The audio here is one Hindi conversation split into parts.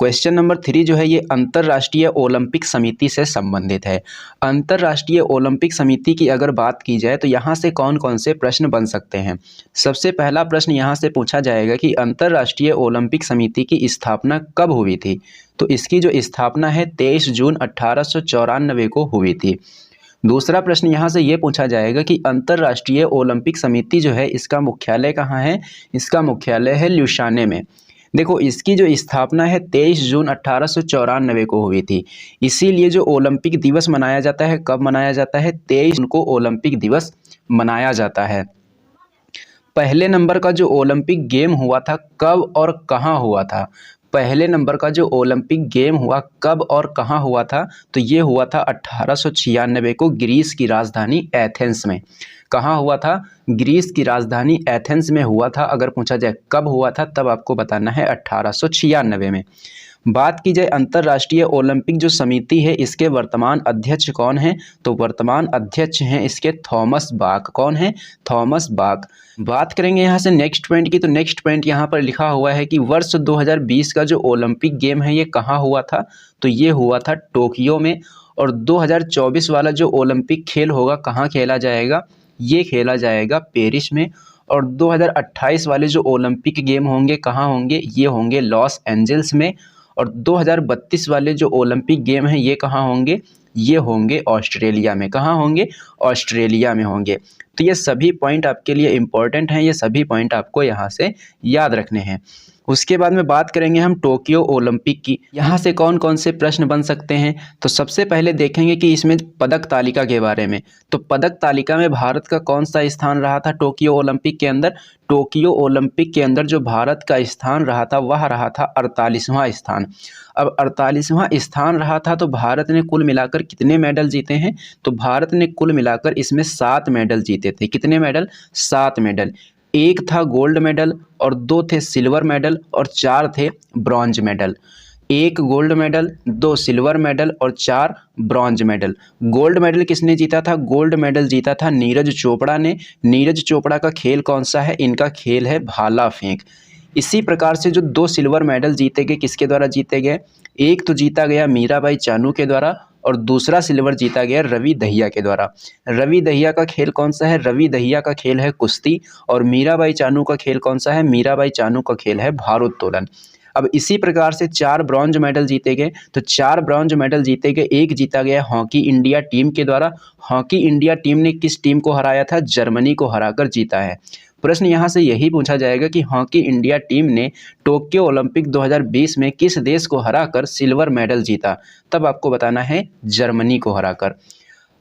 क्वेश्चन नंबर 3 जो है ये अंतर्राष्ट्रीय ओलंपिक समिति से संबंधित है। अंतर्राष्ट्रीय ओलंपिक समिति की अगर बात की जाए तो यहाँ से कौन कौन से प्रश्न बन सकते हैं। सबसे पहला प्रश्न यहाँ से पूछा जाएगा कि अंतर्राष्ट्रीय ओलंपिक समिति की स्थापना कब हुई थी। तो इसकी जो स्थापना है 23 जून 1894 को हुई थी। दूसरा प्रश्न यहाँ से ये पूछा जाएगा कि अंतर्राष्ट्रीय ओलंपिक समिति जो है इसका मुख्यालय कहाँ है। इसका मुख्यालय है ल्यूसाने में। देखो इसकी जो स्थापना है 23 जून 1894 को हुई थी। इसीलिए जो ओलंपिक दिवस मनाया जाता है, कब मनाया जाता है, 23 जून को ओलंपिक दिवस मनाया जाता है। पहले नंबर का जो ओलंपिक गेम हुआ था कब और कहाँ हुआ था। पहले नंबर का जो ओलंपिक गेम हुआ कब और कहाँ हुआ था, तो ये हुआ था 1896 को ग्रीस की राजधानी एथेंस में। कहाँ हुआ था, ग्रीस की राजधानी एथेंस में हुआ था। अगर पूछा जाए कब हुआ था तब आपको बताना है 1896 में। बात की जाए अंतर्राष्ट्रीय ओलंपिक जो समिति है इसके वर्तमान अध्यक्ष कौन हैं, तो वर्तमान अध्यक्ष हैं इसके थॉमस बाक। कौन है, थॉमस बाक। बात करेंगे यहाँ से नेक्स्ट पॉइंट की, तो नेक्स्ट पॉइंट यहाँ पर लिखा हुआ है कि वर्ष 2020 का जो ओलंपिक गेम है ये कहाँ हुआ था, तो ये हुआ था टोक्यो में। और 2024 वाला जो ओलंपिक खेल होगा कहाँ खेला जाएगा, ये खेला जाएगा पेरिस में। और 2028 वाले जो ओलंपिक गेम होंगे कहाँ होंगे, ये होंगे लॉस एंजल्स में। और 2032 वाले जो ओलंपिक गेम हैं ये कहाँ होंगे, ये होंगे ऑस्ट्रेलिया में। कहाँ होंगे, ऑस्ट्रेलिया में होंगे। तो ये सभी पॉइंट आपके लिए इम्पोर्टेंट हैं, ये सभी पॉइंट आपको यहाँ से याद रखने हैं। उसके बाद में बात करेंगे हम टोक्यो ओलंपिक की। यहाँ से कौन कौन से प्रश्न बन सकते हैं, तो सबसे पहले देखेंगे कि इसमें पदक तालिका के बारे में। तो पदक तालिका में भारत का कौन सा स्थान रहा था टोक्यो ओलंपिक के अंदर। टोक्यो ओलंपिक के अंदर जो भारत का स्थान रहा था वह रहा था 48वां स्थान। अब 48वां स्थान रहा था तो भारत ने कुल मिलाकर कितने मेडल जीते हैं, तो भारत ने कुल मिलाकर इसमें 7 मेडल जीते थे। कितने मेडल, 7 मेडल। एक था गोल्ड मेडल और 2 थे सिल्वर मेडल और 4 थे bronze medal. 1 gold medal, 2 silver medal और 4 ब्रॉन्ज मेडल। गोल्ड मेडल किसने जीता था, गोल्ड मेडल जीता था नीरज चोपड़ा ने। नीरज चोपड़ा का खेल कौन सा है, इनका खेल है भाला फेंक। इसी प्रकार से जो 2 सिल्वर मेडल जीते गए किसके द्वारा जीते गए, एक तो जीता गया मीराबाई चानू के द्वारा और दूसरा सिल्वर जीता गया रवि दहिया के द्वारा। रवि दहिया का खेल कौन सा है, रवि दहिया का खेल है कुश्ती। और मीराबाई चानू का खेल कौन सा है, मीराबाई चानू का खेल है भारोत्तोलन। अब इसी प्रकार से 4 ब्रॉन्ज मेडल जीते गए, तो 4 ब्रॉन्ज मेडल जीते गए। एक जीता गया हॉकी इंडिया टीम के द्वारा। हॉकी इंडिया टीम ने किस टीम को हराया था, जर्मनी को हराकर जीता है। प्रश्न यहाँ से यही पूछा जाएगा कि हॉकी इंडिया टीम ने टोक्यो ओलंपिक 2020 में किस देश को हराकर सिल्वर मेडल जीता, तब आपको बताना है जर्मनी को हराकर।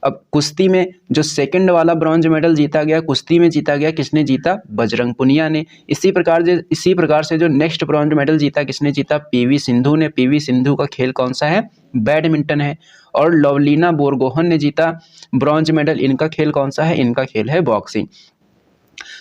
अब कुश्ती में जो सेकंड वाला ब्रॉन्ज मेडल जीता गया, कुश्ती में जीता गया, किसने जीता, बजरंग पुनिया ने। इसी प्रकार से जो नेक्स्ट ब्रॉन्ज मेडल जीता, किसने जीता, पीवी सिंधु ने। पीवी सिंधु का खेल कौन सा है, बैडमिंटन है। और लवलीना बोरगोहन ने जीता ब्रॉन्ज मेडल, इनका खेल कौन सा है, इनका खेल है बॉक्सिंग।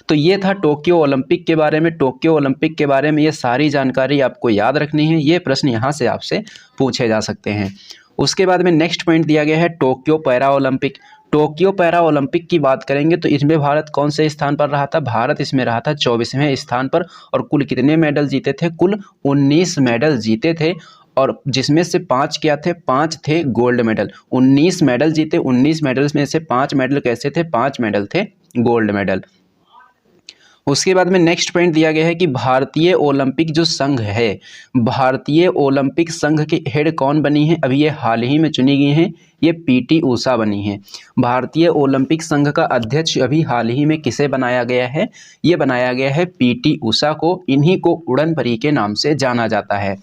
तो ये था टोक्यो ओलंपिक के बारे में। टोक्यो ओलंपिक के बारे में ये सारी जानकारी आपको याद रखनी है। ये प्रश्न यहाँ से आपसे पूछे जा सकते हैं। उसके बाद में नेक्स्ट पॉइंट दिया गया है Tokyo para Olympic. Tokyo para Olympic की बात करेंगे तो इसमें भारत कौन से स्थान पर रहा था, भारत इसमें रहा था 24वें स्थान पर। और कुल कितने मेडल जीते थे, कुल 19 मेडल जीते थे। और जिसमें से 5 क्या थे, 5 थे गोल्ड मेडल। 19 मेडल जीते, 19 मेडल्स में से 5 मेडल कैसे थे, 5 मेडल थे गोल्ड मेडल। उसके बाद में नेक्स्ट पॉइंट दिया गया है कि भारतीय ओलंपिक जो संघ है, भारतीय ओलंपिक संघ के हेड कौन बनी है, अभी ये हाल ही में चुनी गई हैं, ये पीटी ऊषा बनी है। भारतीय ओलंपिक संघ का अध्यक्ष अभी हाल ही में किसे बनाया गया है, ये बनाया गया है पीटी ऊषा को। इन्हीं को उड़न परी के नाम से जाना जाता है।